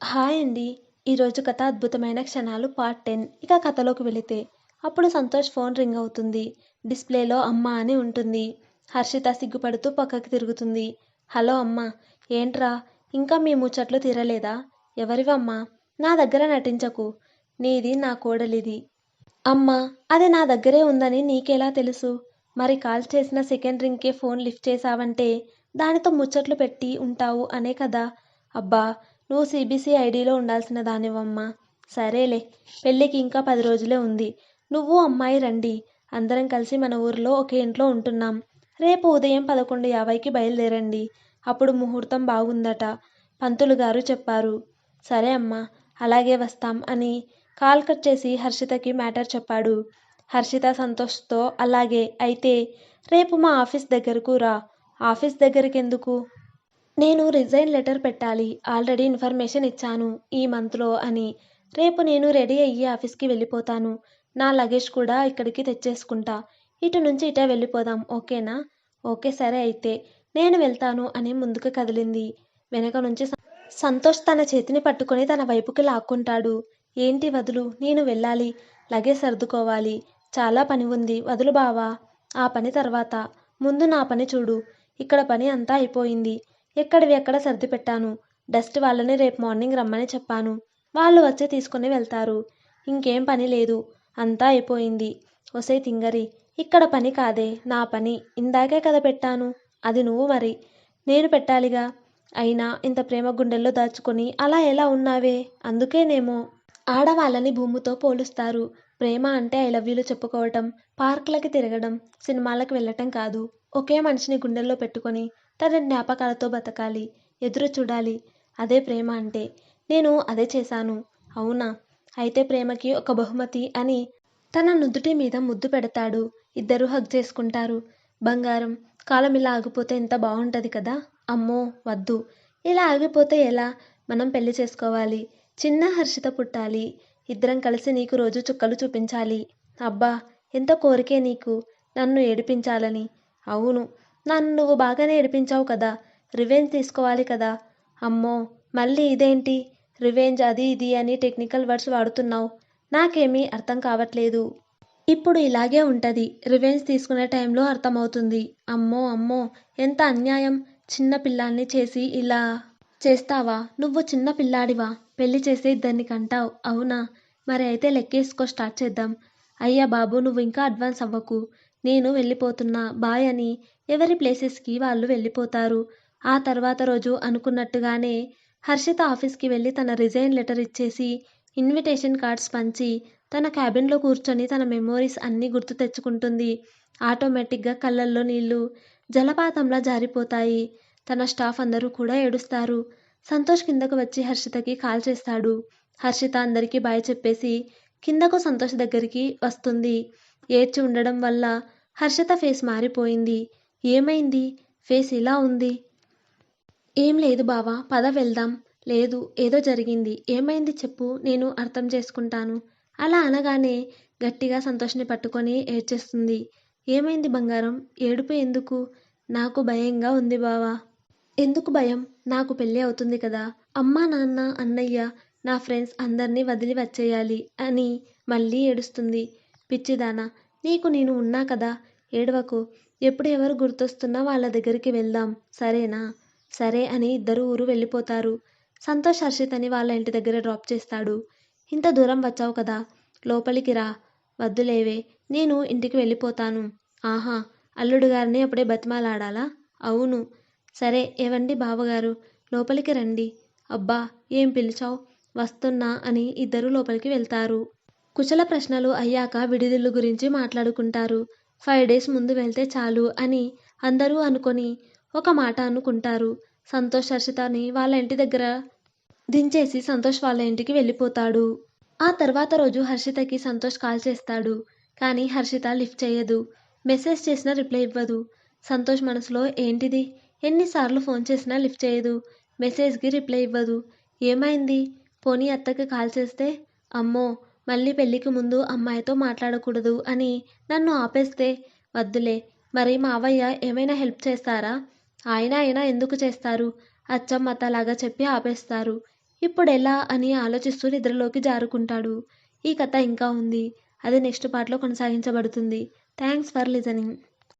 Hi అండి. ఈరోజు కథ అద్భుతమైన క్షణాలు పార్ట్ 10. ఇక కథలోకి వెళితే అప్పుడు సంతోష్ ఫోన్ రింగ్ అవుతుంది. డిస్ప్లేలో అమ్మ అని ఉంటుంది. హర్షిత సిగ్గుపడుతూ పక్కకి తిరుగుతుంది. హలో అమ్మా. ఏంట్రా ఇంకా మీ ముచ్చట్లు తీరలేదా? ఎవరివమ్మా? నా దగ్గర నటించకు. నీది నా కోడలిది. అమ్మా, అది నా దగ్గరే ఉందని నీకెలా తెలుసు? మరి కాల్ చేసిన సెకండ్ రింగ్కే ఫోన్ లిఫ్ట్ చేశావంటే దానితో ముచ్చట్లు పెట్టి ఉంటావు అనే కదా. అబ్బా, నువ్వు సిబిసి ఐడిలో ఉండాల్సిన దానివమ్మా. సరేలే, పెళ్ళికి ఇంకా 10 రోజులే ఉంది. నువ్వు అమ్మాయి రండి. అందరం కలిసి మన ఊరిలో ఒకే ఇంట్లో ఉంటున్నాం. రేపు ఉదయం 11:50కి బయలుదేరండి. అప్పుడు ముహూర్తం బాగుందట. పంతులు గారు చెప్పారు. సరే అమ్మా, అలాగే వస్తాం అని కాల్ కట్ చేసి హర్షితకి మ్యాటర్ చెప్పాడు. హర్షిత సంతోష్తో అలాగే అయితే రేపు మా ఆఫీస్ దగ్గరకు రా. ఆఫీస్ దగ్గరికెందుకు? నేను రిజైన్ లెటర్ పెట్టాలి. ఆల్రెడీ ఇన్ఫర్మేషన్ ఇచ్చాను ఈ మంత్లో అని. రేపు నేను రెడీ అయ్యి ఆఫీస్కి వెళ్ళిపోతాను. నా లగేజ్ కూడా ఇక్కడికి తెచ్చేసుకుంటా. ఇటు నుంచి ఇటే వెళ్ళిపోదాం, ఓకేనా? ఓకే సరే అయితే నేను వెళ్తాను అని ముందుకు కదిలింది. వెనక నుంచి సంతోష్ తన చేతిని పట్టుకొని తన వైపుకి లాక్కుంటాడు. ఏంటి వదులు, నేను వెళ్ళాలి. లగేజ్ సర్దుకోవాలి. చాలా పని ఉంది, వదులు బావా. ఆ పని తర్వాత, ముందు నా పని చూడు. ఇక్కడ పని అంతా అయిపోయింది. ఎక్కడివి ఎక్కడ సర్ది పెట్టాను. డస్ట్ వాళ్ళని రేపు మార్నింగ్ రమ్మని చెప్పాను. వాళ్ళు వచ్చి తీసుకుని వెళ్తారు. ఇంకేం పని లేదు, అంతా అయిపోయింది. ఒసే తింగరి, ఇక్కడ పని కాదే, నా పని. ఇందాకే కదా పెట్టాను. అది నువ్వు మరి నేను పెట్టాలిగా. అయినా ఇంత ప్రేమ గుండెల్లో దాచుకొని అలా ఎలా ఉన్నావే? అందుకేనేమో. ఆడవాళ్ళని భూమితో పోలుస్తారు. ప్రేమ అంటే ఐ లవ్ యూలు చెప్పుకోవటం, పార్కులకి తిరగడం, సినిమాలకు వెళ్ళటం కాదు. ఒకే మనిషిని గుండెల్లో పెట్టుకొని తన జ్ఞాపకాలతో బతకాలి, ఎదురు చూడాలి. అదే ప్రేమ అంటే. నేను అదే చేశాను. అవునా? అయితే ప్రేమకి ఒక బహుమతి అని తన నుదుటి మీద ముద్దు పెడతాడు. ఇద్దరూ హగ్ చేసుకుంటారు. బంగారం, కాలం ఇలా ఆగిపోతే ఎంత బాగుంటుంది కదా. అమ్మో వద్దు, ఇలా ఆగిపోతే ఎలా? మనం పెళ్లి చేసుకోవాలి. చిన్న హర్షిత పుట్టాలి. ఇద్దరం కలిసి నీకు రోజు చుక్కలు చూపించాలి. అబ్బా, ఎంత కోరికే నీకు నన్ను ఏడిపించాలని. అవును, నన్ను నువ్వు బాగానే ఏడిపించావు కదా. రివెంజ్ తీసుకోవాలి కదా. అమ్మో, మళ్ళీ ఇదేంటి? రివెంజ్ అది ఇది అని టెక్నికల్ వర్డ్స్ వాడుతున్నావు. నాకేమీ అర్థం కావట్లేదు. ఇప్పుడు ఇలాగే ఉంటది. రివెంజ్ తీసుకునే టైంలో అర్థమవుతుంది. అమ్మో అమ్మో, ఎంత అన్యాయం. చిన్న పిల్లాన్ని చేసి ఇలా చేస్తావా? నువ్వు చిన్న పిల్లాడివా? పెళ్లి చేసి ఇద్దరిని కంటావు, అవునా? మరి అయితే లెక్కేసుకో, స్టార్ట్ చేద్దాం. అయ్యా బాబు, నువ్వు ఇంకా అడ్వాన్స్ అవ్వకు. నేను వెళ్ళిపోతున్నా బాయ్ అని ఎవరి ప్లేసెస్కి వాళ్ళు వెళ్ళిపోతారు. ఆ తర్వాత రోజు అనుకున్నట్టుగానే హర్షిత ఆఫీస్కి వెళ్ళి తన రిజైన్ లెటర్ ఇచ్చేసి ఇన్విటేషన్ కార్డ్స్ పంచి తన క్యాబిన్లో కూర్చొని తన మెమోరీస్ అన్నీ గుర్తు తెచ్చుకుంటుంది. ఆటోమేటిక్గా కళ్ళల్లో నీళ్లు జలపాతంలా జారిపోతాయి. తన స్టాఫ్ అందరూ కూడా ఏడుస్తారు. సంతోష్ కిందకు వచ్చి హర్షితకి కాల్ చేస్తాడు. హర్షిత అందరికీ బాయ్ చెప్పేసి కిందకు సంతోష్ దగ్గరికి వస్తుంది. ఏడ్చి ఉండడం వల్ల హర్షిత ఫేస్ మారిపోయింది. ఏమైంది? ఫేస్ ఇలా ఉంది. ఏం లేదు బావా, పద వెళ్దాం. లేదు, ఏదో జరిగింది. ఏమైంది చెప్పు, నేను అర్థం చేసుకుంటాను. అలా అనగానే గట్టిగా సంతోష్ని పట్టుకొని ఏడ్చేస్తుంది. ఏమైంది బంగారం? ఏడుపు ఎందుకు? నాకు భయంగా ఉంది బావా. ఎందుకు భయం? నాకు పెళ్ళి అవుతుంది కదా. అమ్మా నాన్న, అన్నయ్య, నా ఫ్రెండ్స్ అందరినీ వదిలి వచ్చేయాలి అని మళ్ళీ ఏడుస్తుంది. పిచ్చిదానా, నీకు నేను ఉన్నా కదా. ఏడవకు. ఎప్పుడు ఎవరు గుర్తొస్తున్నా వాళ్ళ దగ్గరికి వెళ్దాం, సరేనా? సరే అని ఇద్దరు ఊరు వెళ్ళిపోతారు. సంతోష్ హర్షితని వాళ్ళ ఇంటి దగ్గర డ్రాప్ చేస్తాడు. ఇంత దూరం వచ్చావు కదా, లోపలికి రా. వద్దులేవే, నేను ఇంటికి వెళ్ళిపోతాను. ఆహా, అల్లుడు గారిని అప్పుడే బతిమాలాడాలా? అవును. సరే ఏవండి బావగారు, లోపలికి రండి. అబ్బా, ఏం పిలిచావు? వస్తున్నా అని ఇద్దరు లోపలికి వెళ్తారు. కుశల ప్రశ్నలు అయ్యాక విడిదిల్లు గురించి మాట్లాడుకుంటారు. 5 డేస్ ముందు వెళ్తే చాలు అని అందరూ అనుకొని ఒక మాట అనుకుంటారు. సంతోష్ హర్షితని వాళ్ళ ఇంటి దగ్గర దించేసి సంతోష్ వాళ్ళ ఇంటికి వెళ్ళిపోతాడు. ఆ తర్వాత రోజు హర్షితకి సంతోష్ కాల్ చేస్తాడు. కానీ హర్షిత లిఫ్ట్ చేయదు. మెసేజ్ చేసినా రిప్లై ఇవ్వదు. సంతోష్ మనసులో ఏంటిది? ఎన్నిసార్లు ఫోన్ చేసినా లిఫ్ట్ చేయదు. మెసేజ్కి రిప్లై ఇవ్వదు. ఏమైంది? పోనీ అత్తకి కాల్ చేస్తే, అమ్మో, మళ్ళీ పెళ్ళికి ముందు అమ్మాయితో మాట్లాడకూడదు అని నన్ను ఆపేస్తే? వద్దులే. మరి మావయ్య ఏమైనా హెల్ప్ చేస్తారా? ఆయన అయినా ఎందుకు చేస్తారు? అచ్చం అత్తలాగా చెప్పి ఆపేస్తారు. ఇప్పుడెలా అని ఆలోచిస్తూ నిద్రలోకి జారుకుంటాడు. ఈ కథ ఇంకా ఉంది. అది నెక్స్ట్ పార్ట్‌లో కొనసాగించబడుతుంది. Thanks for listening.